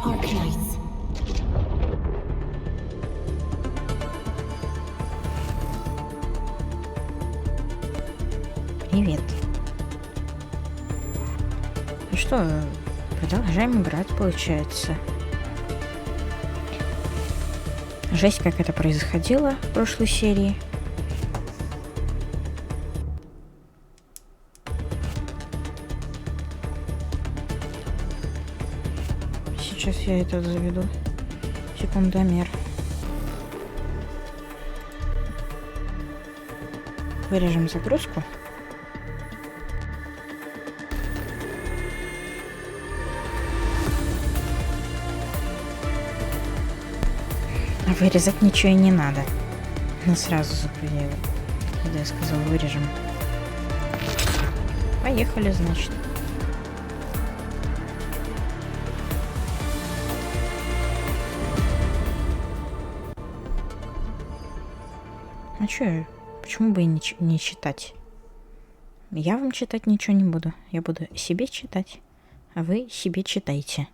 ARKNIGHTS. Привет. Ну что, продолжаем играть, получается. Жесть, как это происходило в прошлой серии. Сейчас я это заведу. Секундомер. Вырежем загрузку. А вырезать ничего и не надо. Ну, сразу запределил, когда я сказал вырежем. Поехали, значит. А чё, почему бы и не читать? Я вам читать ничего не буду. Я буду себе читать, а вы себе читайте.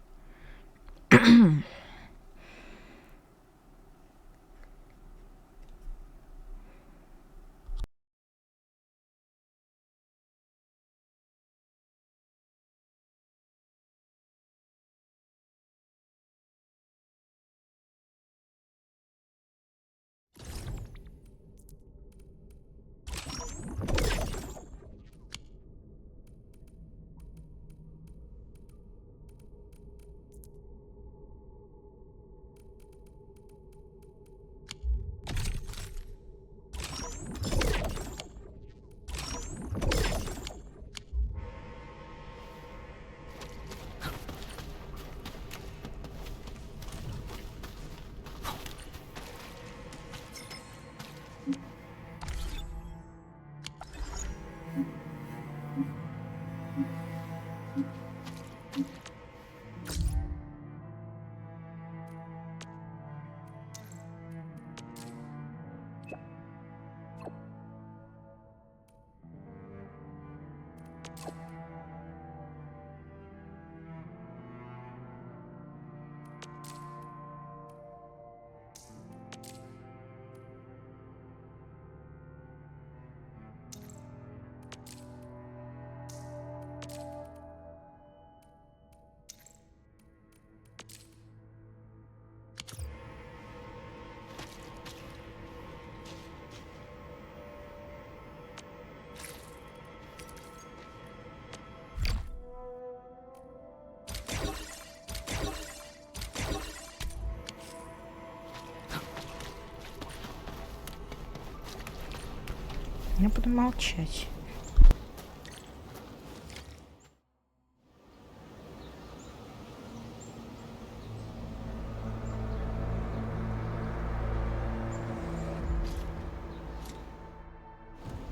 Я буду молчать.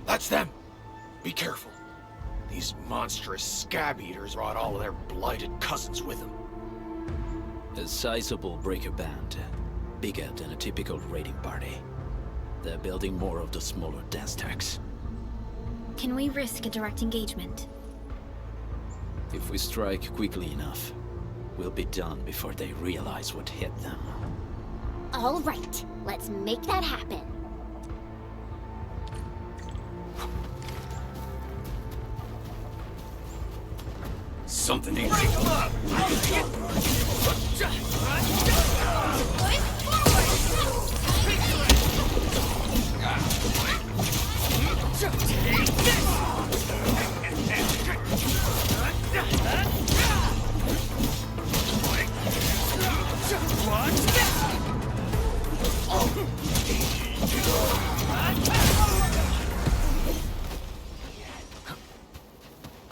That's them! Be careful. These monstrous scab eaters brought all of their blighted cousins with them. A sizable breaker band, bigger than a typical raiding party. They're building more of the smaller dance tags. Can we risk a direct engagement? If we strike quickly enough, we'll be done before they realize what hit them. All right, let's make that happen. Something ain't right.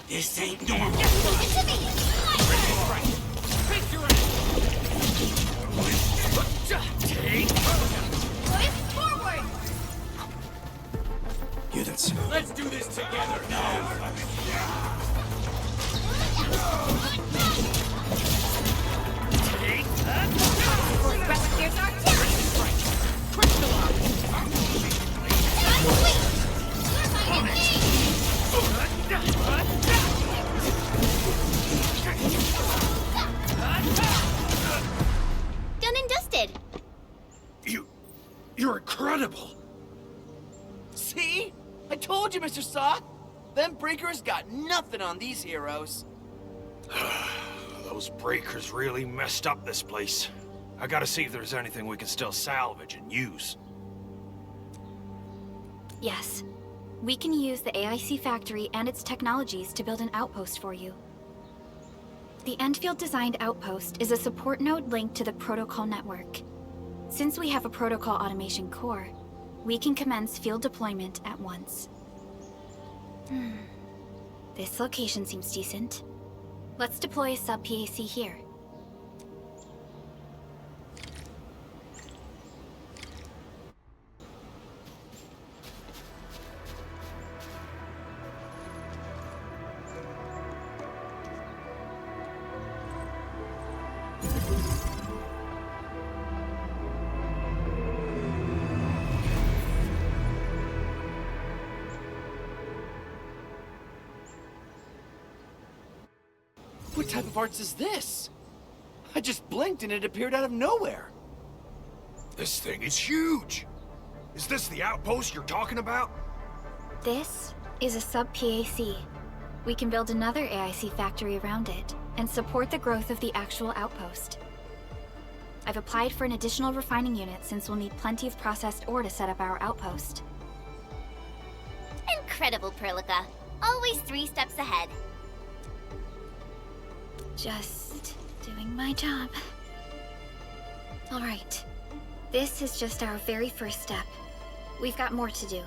This ain't normal. Units. Let's do this together now. Here's our See? I told you, Mr. Saw! Them breakers got nothing on these heroes. Those breakers really messed up this place. I gotta see if there's anything we can still salvage and use. Yes. We can use the AIC factory and its technologies to build an outpost for you. The Enfield-designed outpost is a support node linked to the protocol network. Since we have a protocol automation core, we can commence field deployment at once. This location seems decent. Let's deploy a sub-PAC here. What type of arts is this? I just blinked and it appeared out of nowhere. This thing is huge! Is this the outpost you're talking about? This is a sub-PAC. We can build another AIC factory around it and support the growth of the actual outpost. I've applied for an additional refining unit since we'll need plenty of processed ore to set up our outpost. Incredible, Perlica. Always 3 steps ahead. Just doing my job. All right. This is just our very first step. We've got more to do.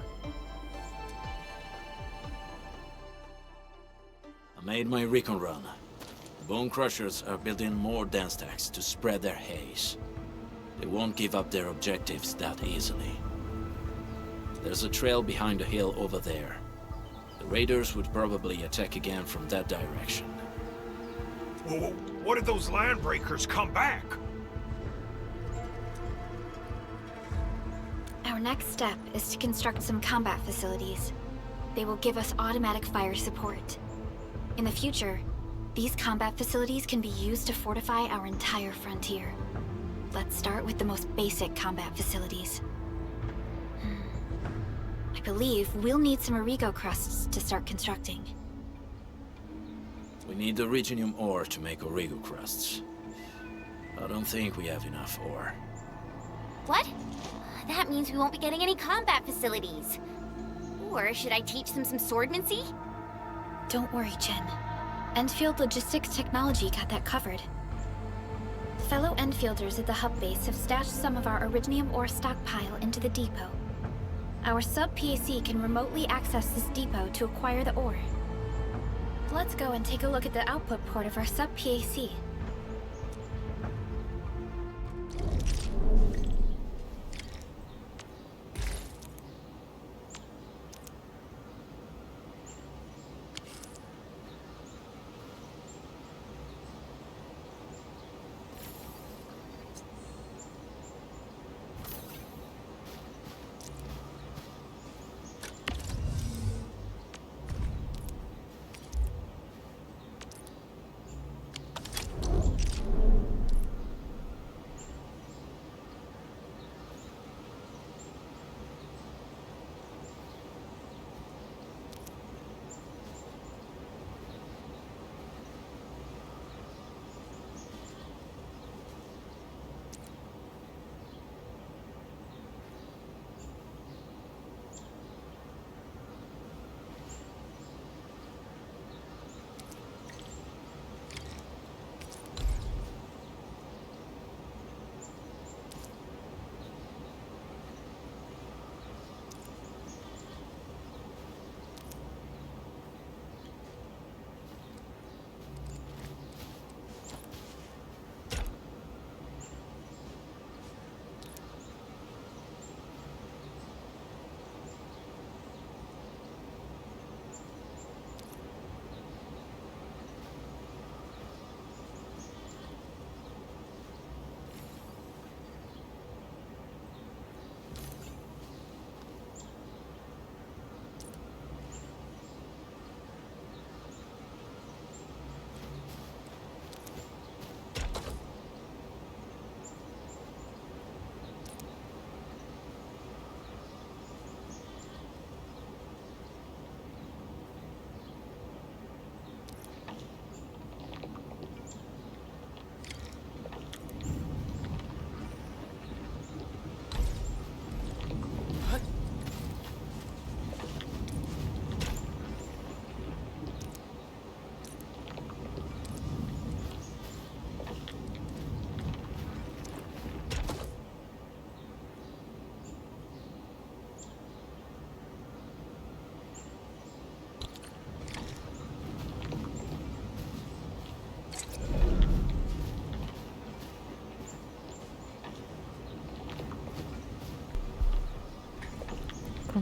I made my recon run. The Bone Crushers are building more dance stacks to spread their haze. They won't give up their objectives that easily. There's a trail behind the hill over there. The raiders would probably attack again from that direction. Whoa, what if those land breakers come back? Our next step is to construct some combat facilities. They will give us automatic fire support. In the future, these combat facilities can be used to fortify our entire frontier. Let's start with the most basic combat facilities. I believe we'll need some Origo crusts to start constructing. We need the Originium ore to make Origo crusts. I don't think we have enough ore. What? That means we won't be getting any combat facilities. Or should I teach them some swordmancy? Don't worry, Jen. Enfield Logistics Technology got that covered. Fellow Enfielders at the hub base have stashed some of our Originium ore stockpile into the depot. Our sub-PAC can remotely access this depot to acquire the ore. Let's go and take a look at the output port of our sub-PAC.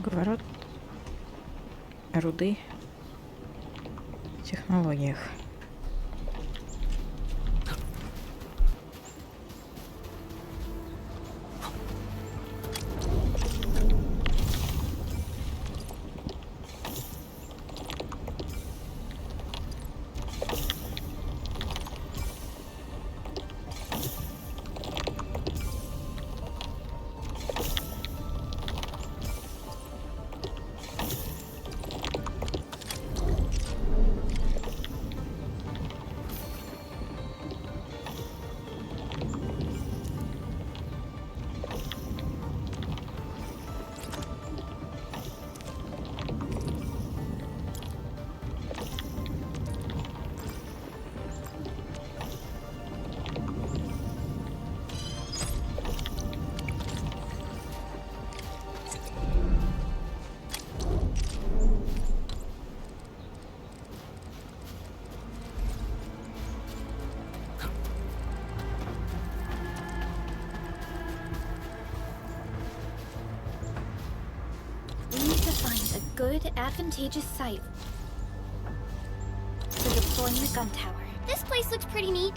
Круговорот руды в технологиях. We need to find a good, advantageous site for deploying the gun tower. This place looks pretty neat.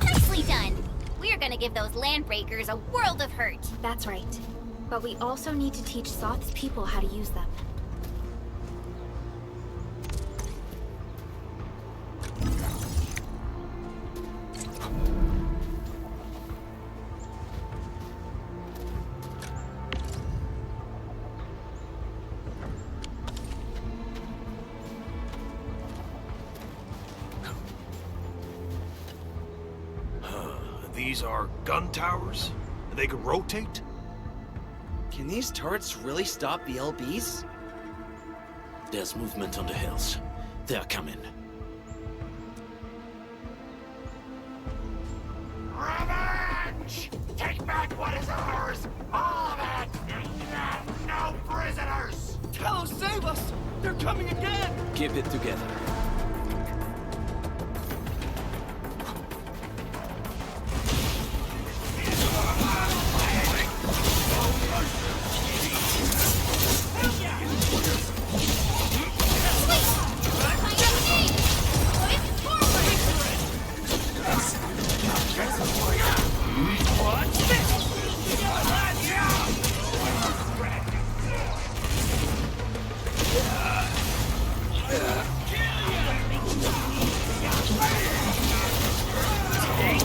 Nicely done. We're gonna give those landbreakers a world of hurt. That's right. But we also need to teach Soth's people how to use them. These are gun towers? They could rotate? Can these turrets really stop the LBs? There's movement on the hills. They're coming. Revenge! Take back what is ours! All of it! No prisoners! Talos, save us! They're coming again! Keep it together.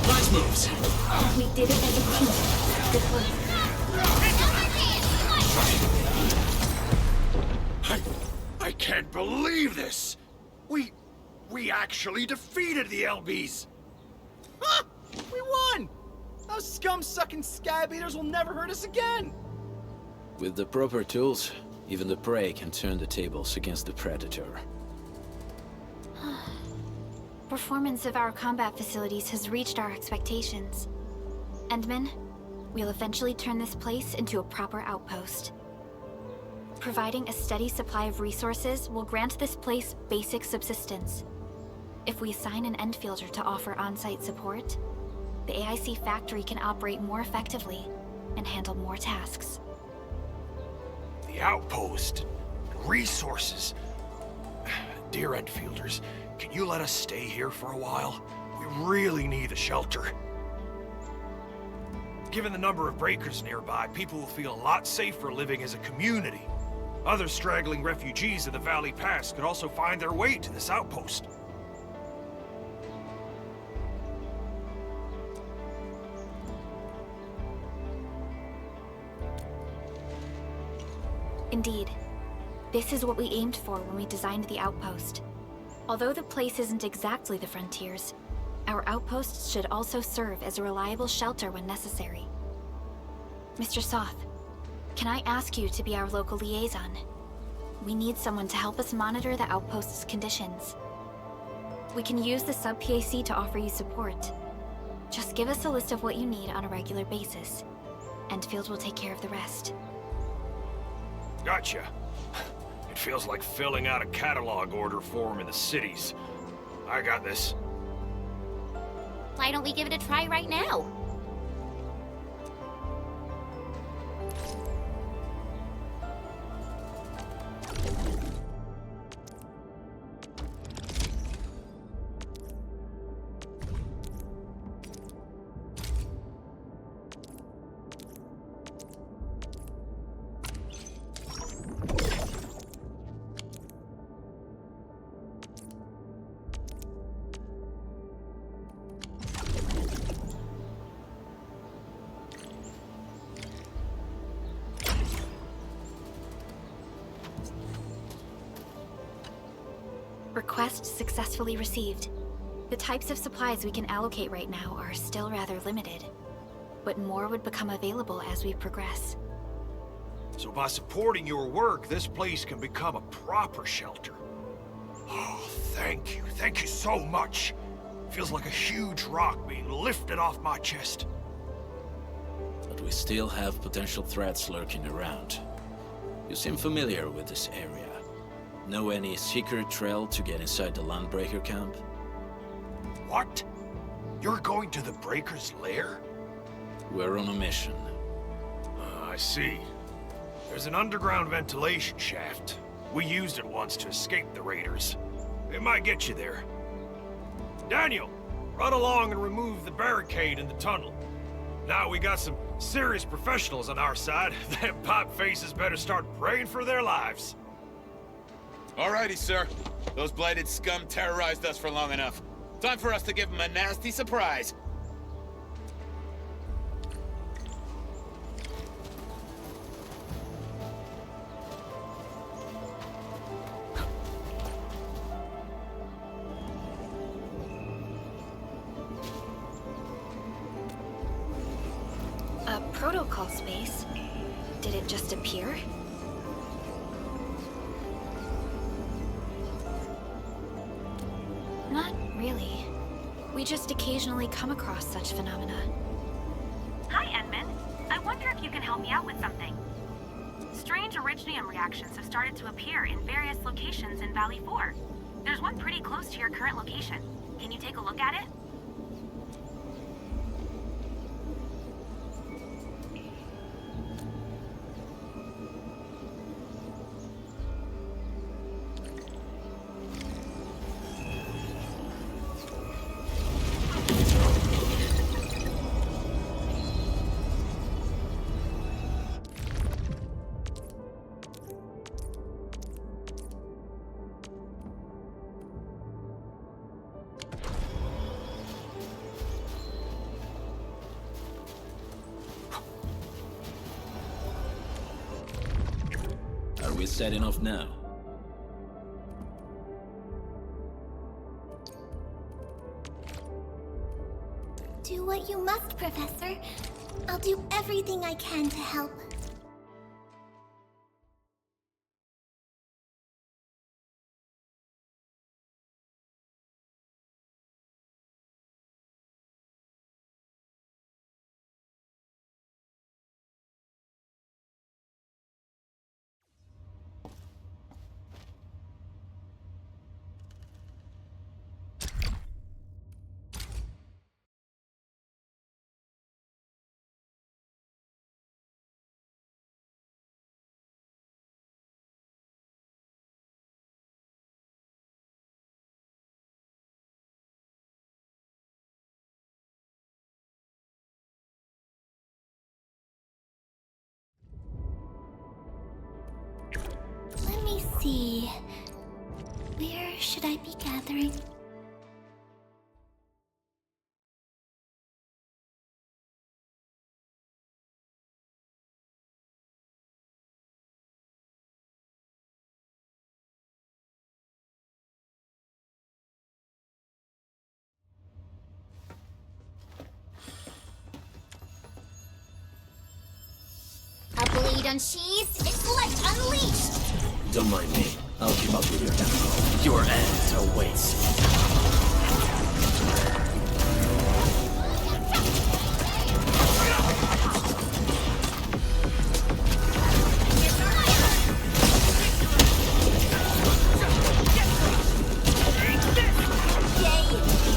Nice moves. We did it as a team. Good work. I can't believe this! We actually defeated the LBs! Huh! We won! Those scum-sucking scab eaters will never hurt us again! With the proper tools, even the prey can turn the tables against the predator. Performance of our combat facilities has reached our expectations. Endman, we'll eventually turn this place into a proper outpost. Providing a steady supply of resources will grant this place basic subsistence. If we assign an Enfielder to offer on-site support, the AIC factory can operate more effectively and handle more tasks. The outpost, resources. Dear Enfielders, can you let us stay here for a while? We really need a shelter. Given the number of breakers nearby, people will feel a lot safer living as a community. Other straggling refugees of the Valley Pass could also find their way to this outpost. Indeed. This is what we aimed for when we designed the outpost. Although the place isn't exactly the frontiers, our outposts should also serve as a reliable shelter when necessary. Mr. Soth, can I ask you to be our local liaison? We need someone to help us monitor the outpost's conditions. We can use the sub-PAC to offer you support. Just give us a list of what you need on a regular basis. Enfield will take care of the rest. Gotcha. It feels like filling out a catalog order form in the cities. I got this. Why don't we give it a try right now? Request successfully received. The types of supplies we can allocate right now are still rather limited, but more would become available as we progress. So by supporting your work, this place can become a proper shelter. Oh, thank you. Thank you so much. Feels like a huge rock being lifted off my chest. But we still have potential threats lurking around. You seem familiar with this area. Know any secret trail to get inside the Landbreaker camp? What? You're going to the Breaker's lair? We're on a mission. I see. There's an underground ventilation shaft. We used it once to escape the raiders. It might get you there. Daniel, run along and remove the barricade in the tunnel. Now we got some serious professionals on our side. Them pipe faces better start praying for their lives. Alrighty, sir. Those blighted scum terrorized us for long enough. Time for us to give them a nasty surprise. A protocol space? Did it just appear? Not really. We just occasionally come across such phenomena. Hi, Edmund. I wonder if you can help me out with something. Strange originium reactions have started to appear in various locations in Valley 4. There's one pretty close to your current location. Can you take a look at it? Are we setting off now? Do what you must, Professor. I'll do everything I can to help. see. Where should I be gathering? A blade unsheathed, its light unleashed! Don't mind me. I'll keep up with your tempo. Your end awaits. Yay!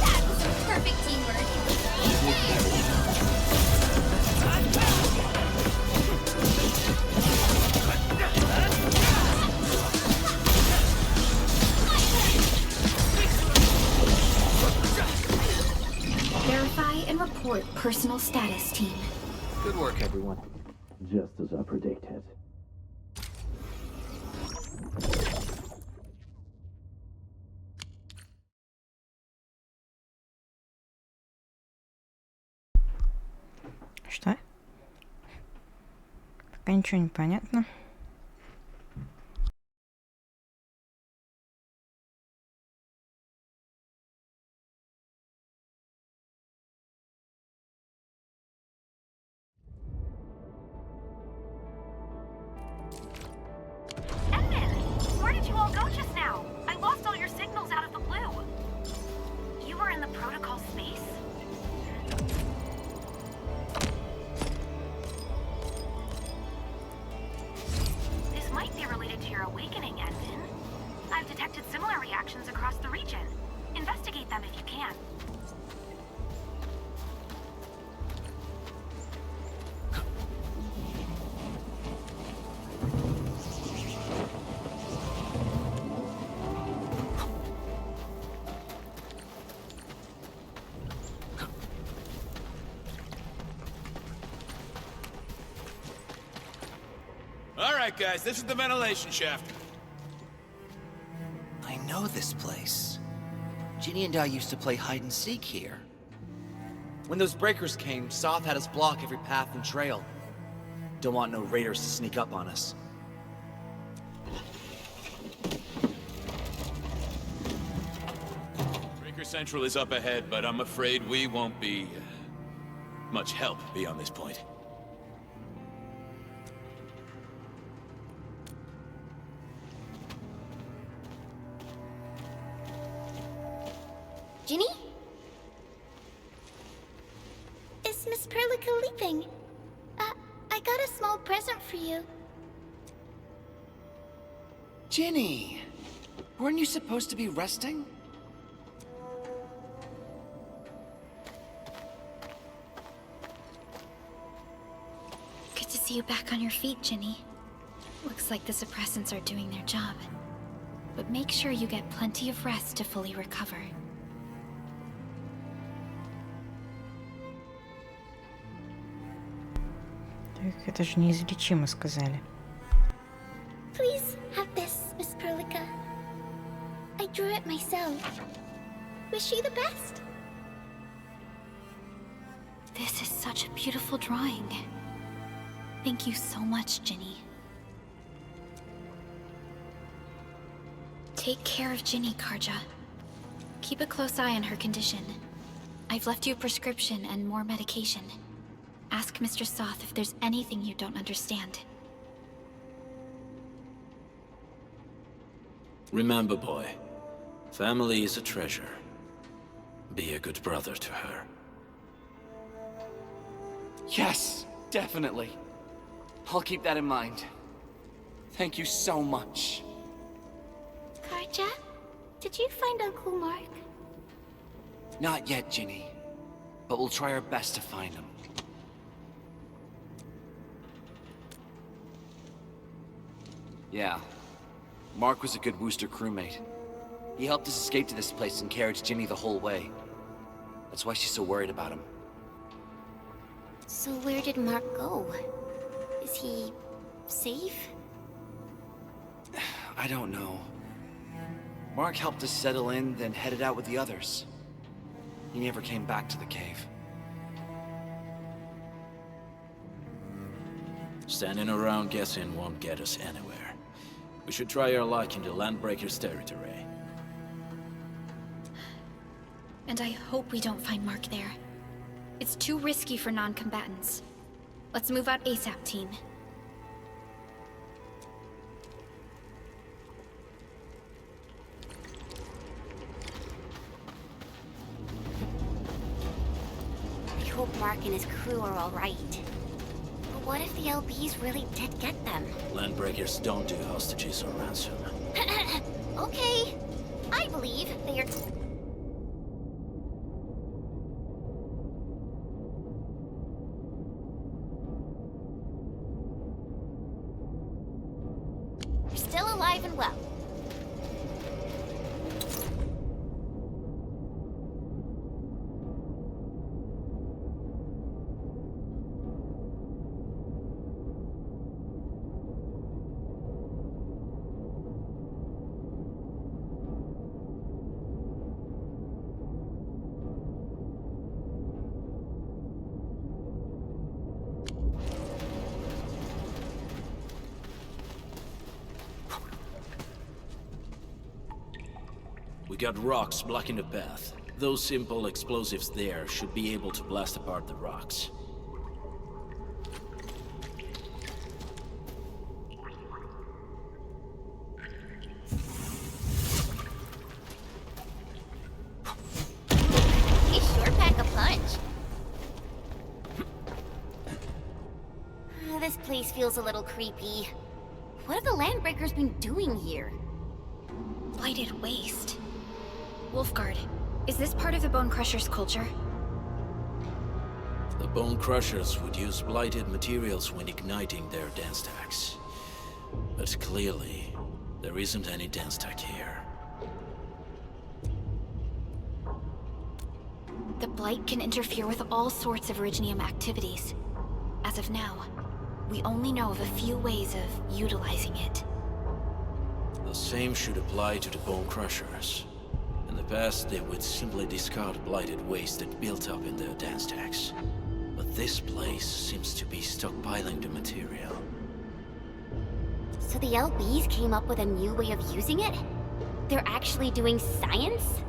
That was some perfect teamwork! Verify and report personal status, team. Good work, everyone. Just as I predicted. Что? Пока ничего не понятно. Edmund, where did you all go just now? I lost all your signals out of the blue. You were in the protocol space? This might be related to your awakening, Edmund. I've detected similar reactions across the region. Investigate them if you can. All right, guys, this is the ventilation shaft. I know this place. Ginny and I used to play hide and seek here. When those breakers came, Soth had us block every path and trail. Don't want no raiders to sneak up on us. Breaker Central is up ahead, but I'm afraid we won't be much help beyond this point. Ginny? Is Miss Perlica leaving? I got a small present for you. Ginny! Weren't you supposed to be resting? Good to see you back on your feet, Ginny. Looks like the suppressants are doing their job. But make sure you get plenty of rest to fully recover. Так, это же неизлечимо, сказали. Please have this, Miss Perlica. I drew it myself. Wish you the best. This is such a beautiful drawing. Thank you so much, Ginny. Take care of Ginny, Karja. Keep a close eye on her condition. I've left you a prescription and more medication. Ask Mr. Soth if there's anything you don't understand. Remember, boy, family is a treasure. Be a good brother to her. Yes, definitely. I'll keep that in mind. Thank you so much. Karja, did you find Uncle Mark? Not yet, Ginny. But we'll try our best to find him. Yeah. Mark was a good Wooster crewmate. He helped us escape to this place and carried Ginny the whole way. That's why she's so worried about him. So where did Mark go? Is he safe? I don't know. Mark helped us settle in, then headed out with the others. He never came back to the cave. Standing around guessing won't get us anywhere. We should try our luck in the Landbreakers' territory. And I hope we don't find Mark there. It's too risky for non-combatants. Let's move out ASAP, team. I hope Mark and his crew are all right. But what if the LBs really did get them? Landbreakers don't do hostages or ransom. Okay. I believe they are... still alive and well. We got rocks blocking the path. Those simple explosives there should be able to blast apart the rocks. He sure pack a punch. This place feels a little creepy. What have the Landbreakers been doing here? Blighted waste. Wolfguard, is this part of the Bone Crusher's culture? The Bone Crushers would use blighted materials when igniting their dance stacks. But clearly, there isn't any dance stack here. The Blight can interfere with all sorts of Originium activities. As of now, we only know of a few ways of utilizing it. The same should apply to the Bone Crushers. In the past, they would simply discard blighted waste that built up in their dance stacks. But this place seems to be stockpiling the material. So the LBs came up with a new way of using it? They're actually doing science?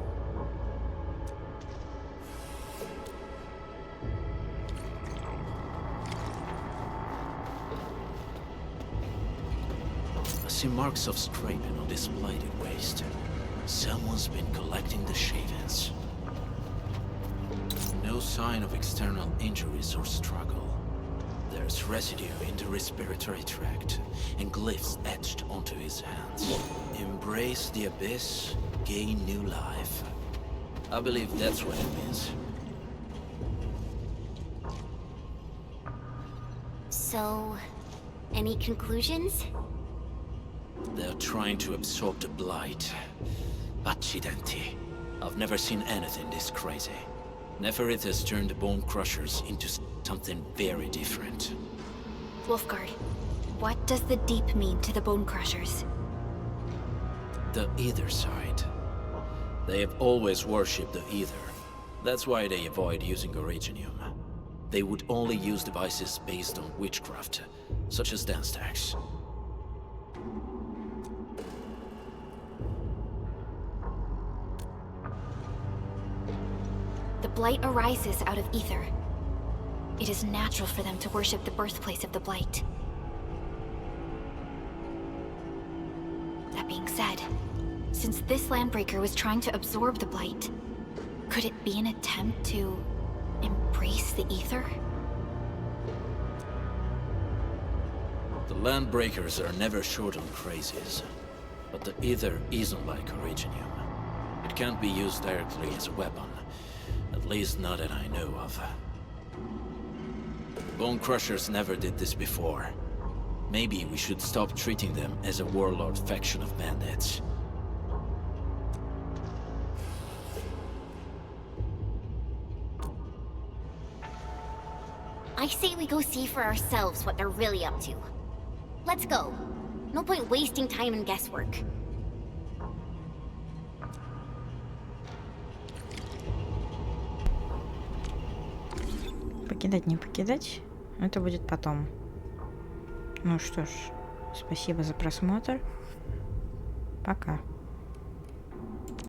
I see marks of scraping on this blighted waste. Someone's been collecting the shavings. No sign of external injuries or struggle. There's residue in the respiratory tract, and glyphs etched onto his hands. Embrace the abyss, gain new life. I believe that's what it means. So, any conclusions? They're trying to absorb the blight. Accidenti. I've never seen anything this crazy. Neferith has turned the Bone Crushers into something very different. Wolfguard, what does the Deep mean to the Bone Crushers? The Ether side. They have always worshipped the Ether. That's why they avoid using Originium. They would only use devices based on witchcraft, such as dance stacks. The Blight arises out of Ether. It is natural for them to worship the birthplace of the Blight. That being said, since this Landbreaker was trying to absorb the Blight, could it be an attempt to embrace the Ether? The Landbreakers are never short on crazies, but the Ether isn't like Originium. It can't be used directly as a weapon, at least not that I know of. The Bone Crushers never did this before. Maybe we should stop treating them as a warlord faction of bandits. I say we go see for ourselves what they're really up to. Let's go. No point wasting time in guesswork. Покидать, не покидать. Это будет потом. Ну что ж, спасибо за просмотр. Пока.